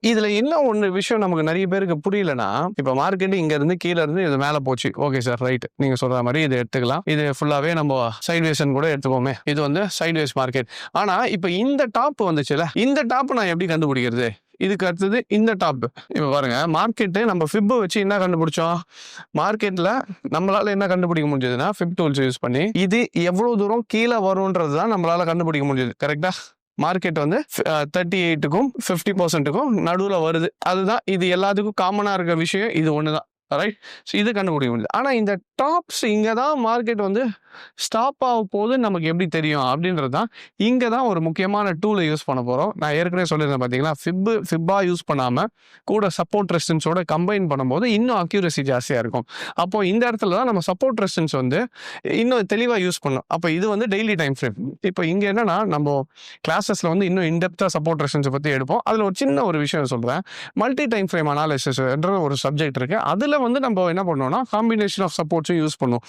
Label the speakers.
Speaker 1: இதுல என்ன ஒண்ணு விஷயம் நமக்கு நிறைய பேருக்கு புரியலன்னா, இப்ப மார்க்கெட் இங்க இருந்து கீழ இருந்து இது மேல போச்சு. Okay sir, right. நீங்க சொல்ற மாரி இத எடுத்துக்கலாம். இது ஃபுல்லாவே நம்ம சைட்வேஸ்ன்னு கூட எடுத்துப்போமே. இது வந்து சைட்வேஸ் மார்க்கெட். ஆனா இப்ப இந்த டாப் வந்துச்சுல்ல, இந்த டாப் நான் எப்படி கண்டுபிடிக்கிறது? இதுக்கு அடுத்தது இந்த டாப். இப்ப பாருங்க, மார்க்கெட்டு நம்ம ஃபிப் வச்சு என்ன கண்டுபிடிச்சோம்? மார்க்கெட்ல நம்மளால என்ன கண்டுபிடிக்க முடிஞ்சதுன்னா, ஃபிப் டூல்ஸ் யூஸ் பண்ணி இது எவ்வளவு தூரம் கீழ வரும்ன்றது தான் நம்மளால கண்டுபிடிக்க முடிஞ்சது. கரெக்ட்டா? மார்க்கெட் வந்து 38க்கும் 50%க்கும் நடுவுல வருது. அதுதான் இது எல்லாத்துக்கும் காமனா இருக்க விஷயம் இது ஒண்ணுதான். ரைட். ஸோ இது கண்டுபிடிக்க முடியுது. ஆனா இந்த டாப்ஸ் இங்க தான் மார்க்கெட் வந்து ஸ்டாப் ஆக போகுதுன்னு நமக்கு எப்படி தெரியும் அப்படின்றது தான் இங்க தான் ஒரு முக்கியமான டூலை யூஸ் பண்ண போறோம். நான் ஏற்கனவே சொல்லியிருந்தேன் பார்த்தீங்களா, ஃபிப்பா யூஸ் பண்ணாம கூட சப்போர்ட் ரெசிஸ்டன்ஸோட கம்பைன் பண்ணும்போது இன்னும் அக்யூரசி ஜாஸ்தியா இருக்கும். அப்போ இந்த இடத்துல தான் நம்ம சப்போர்ட் ரெசிஸ்டன்ஸ் வந்து இன்னும் தெளிவா யூஸ் பண்ணணும். அப்போ இது வந்து டெய்லி டைம் ஃப்ரேம். இப்போ இங்க என்னன்னா, நம்ம கிளாஸஸ்ல வந்து இன்னும் இன்டெப்தா சப்போர்ட் ரெசிஸ்டன்ஸ் பத்தி எடுப்போம். அதுல ஒரு சின்ன ஒரு விஷயம் சொல்றேன். மல்டி டைம் ஃப்ரேம் அனாலிசிஸ் என்ற ஒரு சப்ஜெக்ட் இருக்கு. அதுல வந்து நம்ம என்ன பண்ணுவோம்னா, காம்பினேஷன் ஆஃப் சப்போர்ட்ஸும் யூஸ் பண்ணுவோம்.